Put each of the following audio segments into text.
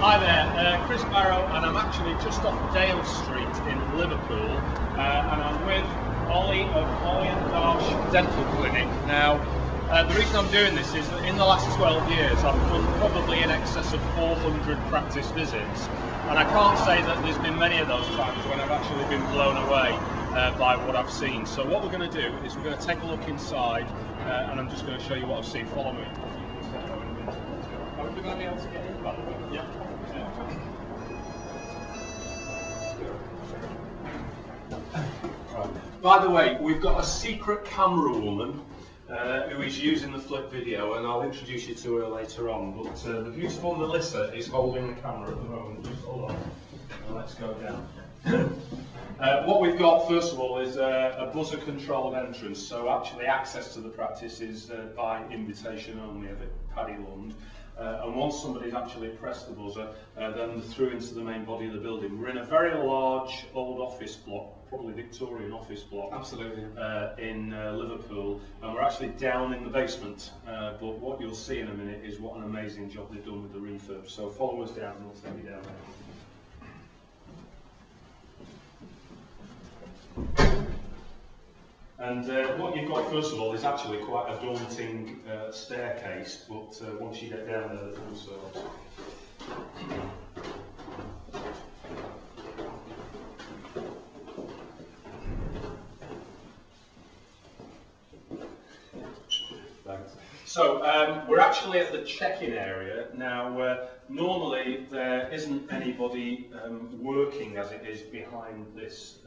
Hi there, Chris Barrow, and I'm actually just off Dale Street in Liverpool, and I'm with Ollie of Ollie and Darsh Dental Clinic. Now, the reason I'm doing this is that in the last 12 years I've done probably in excess of 400 practice visits, and I can't say that there's been many of those times when I've actually been blown away by what I've seen. So what we're going to do is we're going to take a look inside, and I'm just going to show you what I've seen. Follow me. Are we going to be able to get in, by the way? Yeah. By the way, we've got a secret camera woman who is using the flip video, and I'll introduce you to her later on. But the beautiful Melissa is holding the camera at the moment. Just hold on, and let's go down. What we've got, first of all, is a buzzer-controlled entrance. So actually, access to the practice is by invitation only, a bit Paddy Lund. And once somebody's actually pressed the buzzer, then they're through into the main body of the building. We're in a very large old office block, probably Victorian office block. Absolutely. In Liverpool, and we're actually down in the basement. But what you'll see in a minute is what an amazing job they've done with the refurb. So follow us down, and we'll take you down there. And what you've got first of all is actually quite a daunting staircase, but once you get down there, they do themselves. So we're actually at the check-in area now. Normally there isn't anybody working as it is behind this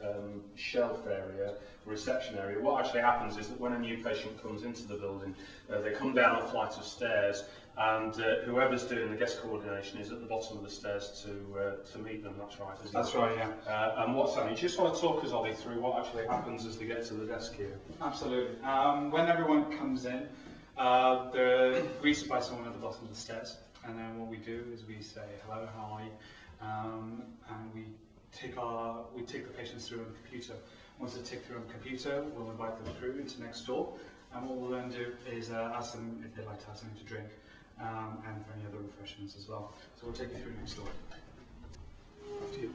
shelf area, reception area. What actually happens is that when a new patient comes into the building, they come down a flight of stairs, and whoever's doing the guest coordination is at the bottom of the stairs to meet them. That's right, isn't it? That's right, yeah. And what's happening? Do you just want to talk us, Ollie, through what actually happens as they get to the desk here? Absolutely. When everyone comes in, they're greeted by someone at the bottom of the stairs, and then what we do is we say hello, hi, and we take the patients through on the computer. Once they take through on the computer, we'll invite them through into next door, and what we'll then do is ask them if they'd like to have something to drink, and for any other refreshments as well. So we'll take you through next door. After you.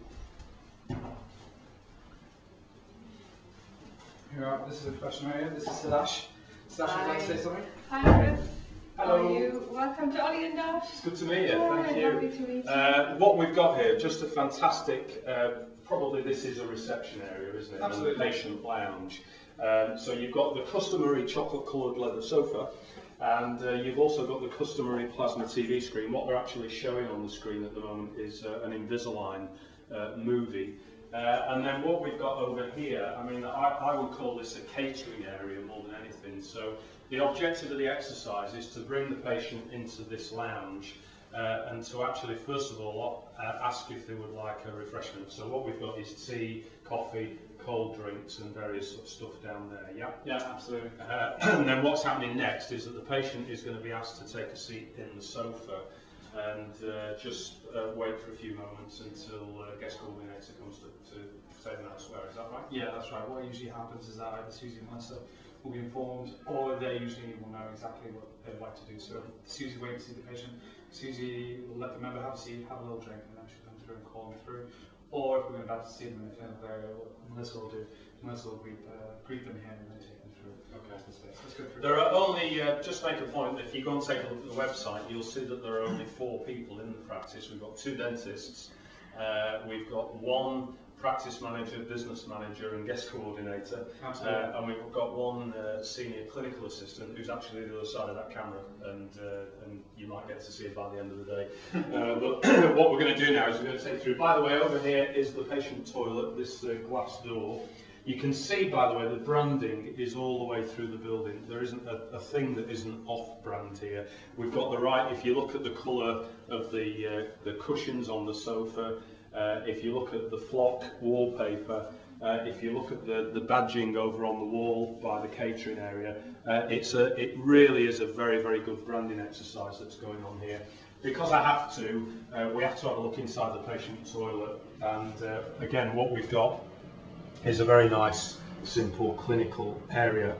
Here are, this is the refreshment area. This is Dash. Dash, would you like to say something? Hi, Chris. Hello. How are you? Welcome to Ollie and Darsh. It's good to meet you. Yeah, thank you. Lovely to meet you. What we've got here, just a fantastic, probably this is a reception area, isn't it? Absolutely. And a patient lounge. So you've got the customary chocolate coloured leather sofa, and you've also got the customary plasma TV screen. What they're actually showing on the screen at the moment is an Invisalign movie. And then what we've got over here, I mean, I would call this a catering area more than anything. So the objective of the exercise is to bring the patient into this lounge and to actually, first of all, ask if they would like a refreshment. So what we've got is tea, coffee, cold drinks and various sort of stuff down there, yeah? Yeah, absolutely. And then what's happening next is that the patient is going to be asked to take a seat in the sofa and just wait for a few moments until guest coordinator comes to take them elsewhere. Is that right? Yeah, that's right. What usually happens is that either Susie and Melissa will be informed, or they usually will know exactly what they'd like to do. So Susie waits to see the patient. Susie will let the member have a seat, have a little drink, and then she'll come through and call them through. Or if we're about to see them in the clinical area, what Melissa will do, Melissa will greet them here and then take them through. Okay. Let's go through. There are only, just make a point, if you go and take a look at the website, you'll see that there are only 4 people in the practice. We've got 2 dentists, we've got 1 practice manager, business manager and guest coordinator, and we've got 1 senior clinical assistant who's actually the other side of that camera, and you might get to see it by the end of the day. But what we're going to do now is we're going to take through, by the way, over here is the patient toilet, this glass door. You can see, by the way, the branding is all the way through the building. There isn't a thing that isn't off-brand here. We've got the right, if you look at the colour of the cushions on the sofa, if you look at the flock wallpaper, if you look at the badging over on the wall by the catering area, it really is a very, very good branding exercise that's going on here. Because I have to, we have to have a look inside the patient toilet, and again, what we've got is a very nice, simple clinical area.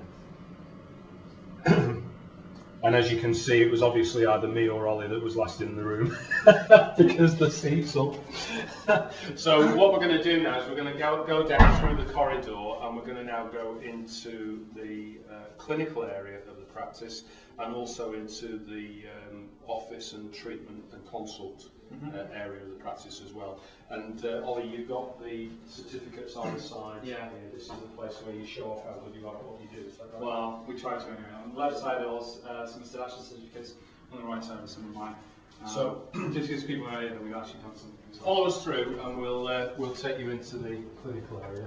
And as you can see, it was obviously either me or Ollie that was last in the room because the seat's up. So what we're going to do now is we're going to go down through the corridor, and we're going to now go into the clinical area of the practice, and also into the office and treatment and consult area of the practice as well. And Ollie, you've got the certificates on the side. Yeah. Here. This is the place where you show off how good you are at what you do. Is that right? Well, we try to anyway. On the left side there was some Darsh's certificates, on the right side are some of mine. So just gives people an idea that we've actually done something. follow us through, and we'll take you into the clinical area.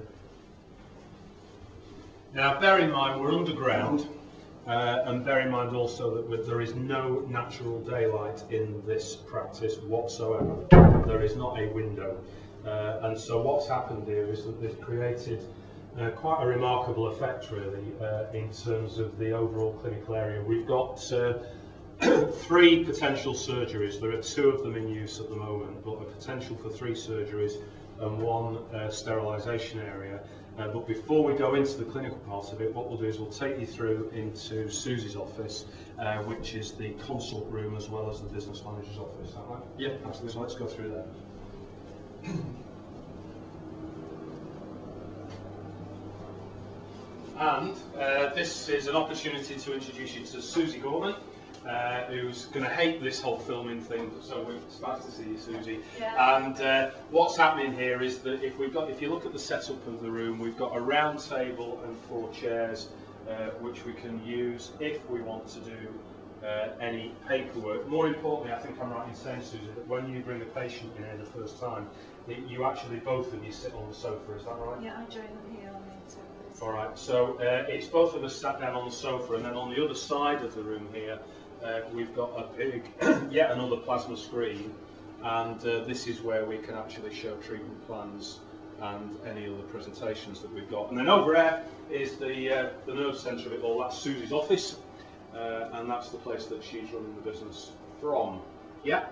Now, bear in mind we're underground, and bear in mind also that there is no natural daylight in this practice whatsoever. There is not a window, and so what's happened here is that they've created quite a remarkable effect, really, in terms of the overall clinical area. We've got 3 potential surgeries. There are 2 of them in use at the moment, but the potential for 3 surgeries and 1 sterilisation area. But before we go into the clinical part of it, what we'll do is we'll take you through into Susie's office, which is the consult room as well as the business manager's office. Is that right? Yeah. So let's go through there. And this is an opportunity to introduce you to Susie Gorman, who's going to hate this whole filming thing, so it's nice to see you, Susie. Yeah. And what's happening here is that if you look at the setup of the room, we've got a round table and 4 chairs, which we can use if we want to do any paperwork. More importantly, I think I'm right in saying, Susie, that when you bring a patient in here the first time, you actually, both of you, sit on the sofa. Is that right? Yeah, I join them here on the sofa. All right, so it's both of us sat down on the sofa, and then on the other side of the room here, we've got a big, yet another plasma screen, and this is where we can actually show treatment plans and any other presentations that we've got. And then over there is the nerve centre of it all. That's Susie's office, and that's the place that she's running the business from. Yeah?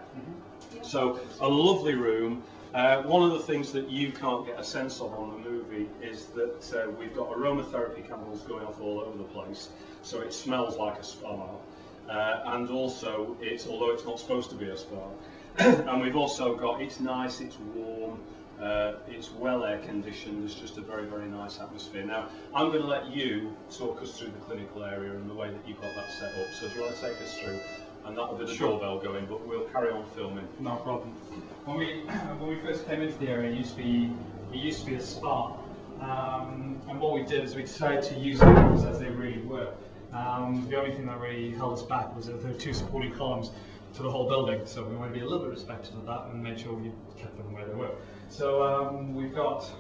Yeah. So a lovely room. One of the things that you can't get a sense of on the movie is that we've got aromatherapy candles going off all over the place, so it smells like a spa. And also, although it's not supposed to be a spa, and we've also got, it's nice, it's warm, it's well air conditioned, it's just a very, very nice atmosphere. Now, I'm going to let you talk us through the clinical area and the way that you've got that set up, so do you want to take us through? And that'll be the doorbell going, but we'll carry on filming. No problem. When we first came into the area, it used to be a spa, and what we did is we decided to use the rooms as they really were. The only thing that really held us back was that there were 2 supporting columns for the whole building, so we wanted to be a little bit respectful of that and made sure we kept them where they were. So we've got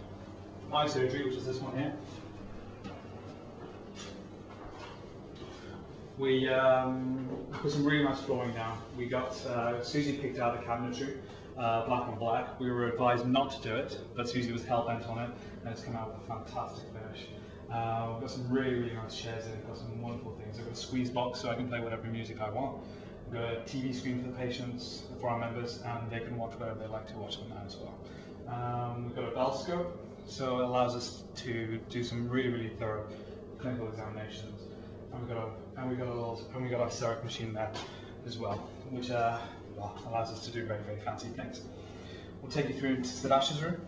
my surgery, which is this one here. We put some really nice flooring down. We got Susie picked out the cabinetry, black on black. We were advised not to do it, but Susie was hell bent on it, and it's come out with a fantastic finish. We've got some really, really nice chairs in. We've got some wonderful things. I've got a squeeze box so I can play whatever music I want. We've got a TV screen for the patients, for our members, and they can watch whatever they like to watch on that as well. We've got a bell scope, so it allows us to do some really, really thorough clinical examinations. And we got our CEREC machine there as well, which allows us to do very, very fancy things. We'll take you through into Darsh's room.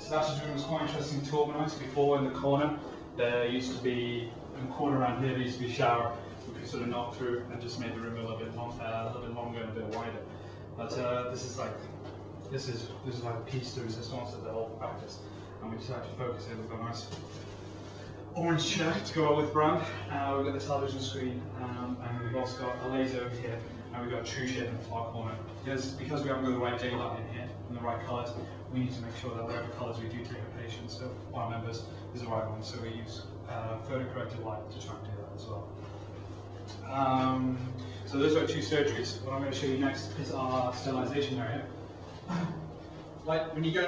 Darsh's room was quite interesting to organise. Before, in the corner, there used to be, in the corner around here, there used to be a shower, which we sort of knocked through and just made the room a little bit longer and a bit wider. But this is like a piece de resistance of the whole practice, and we decided to focus it. We've got a nice orange chair to go out with brand. We've got the television screen, and we've also got a laser over here, and we've got a true shade in the far corner. Because we haven't got the right daylight in here and the right colours, we need to make sure that whatever colours we do take a patient, so our members, is the right one. So we use photo corrected light to try and do that as well. So those are 2 surgeries. What I'm going to show you next is our sterilisation area. Like when you go